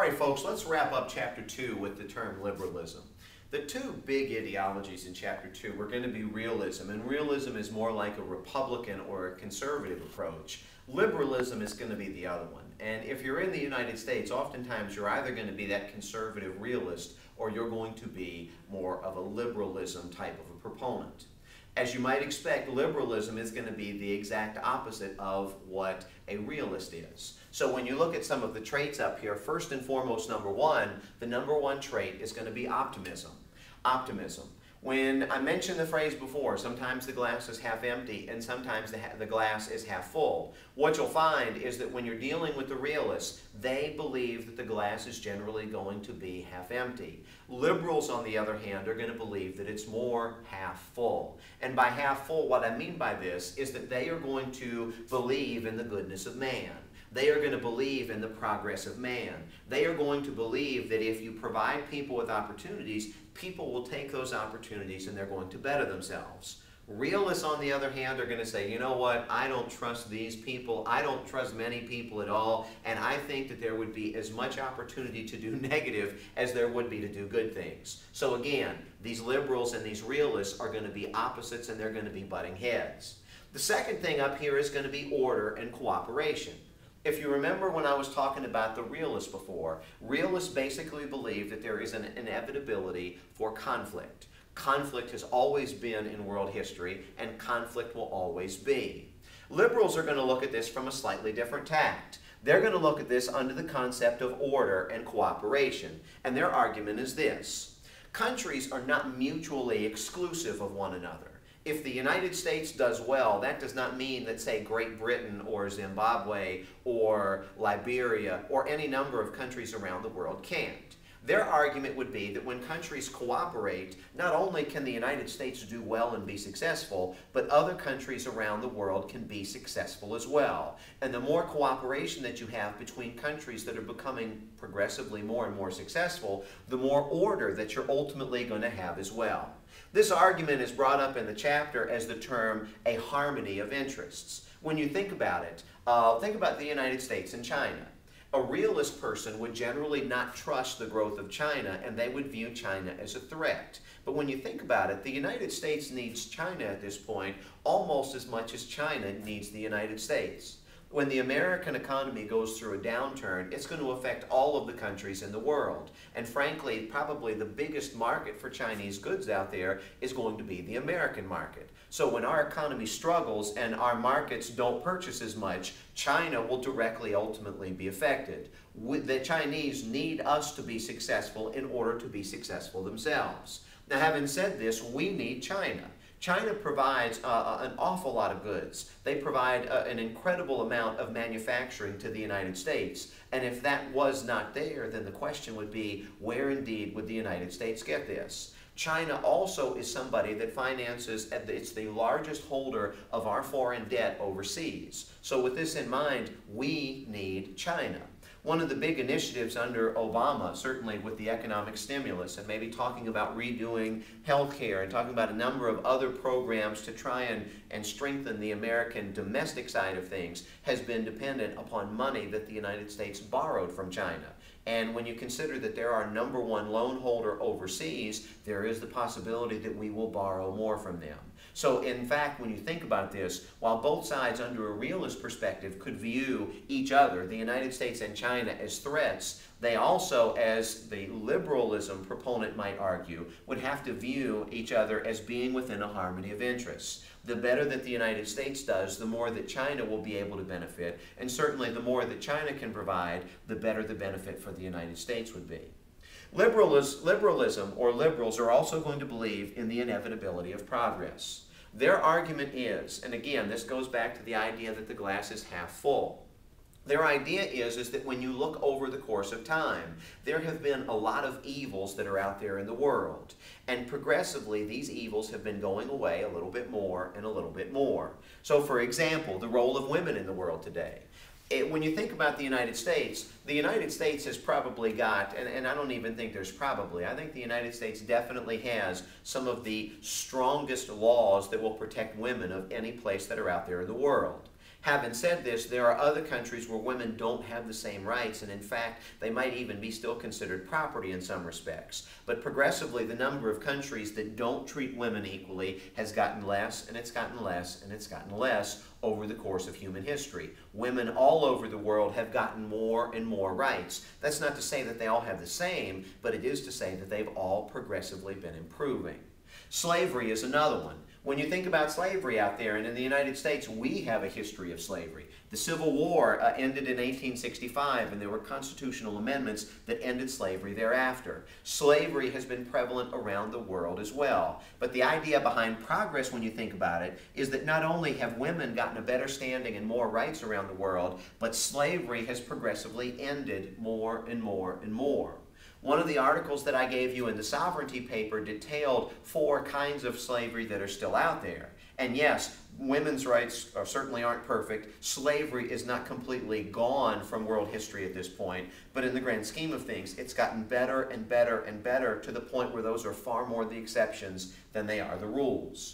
right, folks, let's wrap up Chapter 2 with the term liberalism. The two big ideologies in Chapter 2 were going to be realism, and realism is more like a Republican or a conservative approach. Liberalism is going to be the other one. And if you're in the United States, oftentimes you're either going to be that conservative realist or you're going to be more of a liberalism type of a proponent. As you might expect, liberalism is going to be the exact opposite of what a realist is. So when you look at some of the traits up here, first and foremost, the number one trait is going to be optimism. Optimism. When I mentioned the phrase before, sometimes the glass is half empty and sometimes the glass is half full. What you'll find is that when you're dealing with the realists, they believe that the glass is generally going to be half empty. Liberals, on the other hand, are going to believe that it's more half full. And by half full, what I mean by this is that they are going to believe in the goodness of man. They are going to believe in the progress of man. They are going to believe that if you provide people with opportunities, people will take those opportunities and they're going to better themselves. Realists, on the other hand, are going to say, you know what, I don't trust these people, I don't trust many people at all, and I think that there would be as much opportunity to do negative as there would be to do good things. So again, these liberals and these realists are going to be opposites and they're going to be butting heads. The second thing up here is going to be order and cooperation. If you remember when I was talking about the realists before, realists basically believe that there is an inevitability for conflict. Conflict has always been in world history, and conflict will always be. Liberals are going to look at this from a slightly different tact. They're going to look at this under the concept of order and cooperation, and their argument is this. Countries are not mutually exclusive of one another. If the United States does well, that does not mean that, say, Great Britain or Zimbabwe or Liberia or any number of countries around the world can't. Their argument would be that when countries cooperate, not only can the United States do well and be successful, but other countries around the world can be successful as well. And the more cooperation that you have between countries that are becoming progressively more and more successful, the more order that you're ultimately going to have as well. This argument is brought up in the chapter as the term a harmony of interests. When you think about it, think about the United States and China. A realist person would generally not trust the growth of China, and they would view China as a threat. But when you think about it, the United States needs China at this point almost as much as China needs the United States. When the American economy goes through a downturn, it's going to affect all of the countries in the world. And frankly, probably the biggest market for Chinese goods out there is going to be the American market. So when our economy struggles and our markets don't purchase as much, China will directly ultimately be affected. The Chinese need us to be successful in order to be successful themselves. Now, having said this, we need China. China provides an awful lot of goods. They provide an incredible amount of manufacturing to the United States. And if that was not there, then the question would be, where indeed would the United States get this? China also is somebody that finances, it's the largest holder of our foreign debt overseas. So with this in mind, we need China. One of the big initiatives under Obama, certainly with the economic stimulus and maybe talking about redoing healthcare and talking about a number of other programs to try and strengthen the American domestic side of things, has been dependent upon money that the United States borrowed from China. And when you consider that they're our #1 loan holder overseas, there is the possibility that we will borrow more from them. So in fact, when you think about this, while both sides under a realist perspective could view each other, the United States and China, as threats, they also, as the liberalism proponent might argue, would have to view each other as being within a harmony of interests. The better that the United States does, the more that China will be able to benefit, and certainly the more that China can provide, the better the benefit for the United States would be. Liberalism, or liberals, are also going to believe in the inevitability of progress. Their argument is, and again, this goes back to the idea that the glass is half full. Their idea is that when you look over the course of time, there have been a lot of evils that are out there in the world. And progressively, these evils have been going away a little bit more and a little bit more. So for example, the role of women in the world today. When you think about the United States has probably got, and I don't even think there's probably, I think the United States definitely has some of the strongest laws that will protect women of any place that are out there in the world. Having said this, there are other countries where women don't have the same rights, and in fact, they might even be still considered property in some respects. But progressively, the number of countries that don't treat women equally has gotten less, and it's gotten less, and it's gotten less over the course of human history. Women all over the world have gotten more and more rights. That's not to say that they all have the same, but it is to say that they've all progressively been improving. Slavery is another one. When you think about slavery out there, and in the United States, we have a history of slavery. The Civil War ended in 1865, and there were constitutional amendments that ended slavery thereafter. Slavery has been prevalent around the world as well. But the idea behind progress, when you think about it, is that not only have women gotten a better standing and more rights around the world, but slavery has progressively ended more and more and more. One of the articles that I gave you in the sovereignty paper detailed 4 kinds of slavery that are still out there. And yes, women's rights certainly aren't perfect. Slavery is not completely gone from world history at this point, but in the grand scheme of things, it's gotten better and better and better to the point where those are far more the exceptions than they are the rules.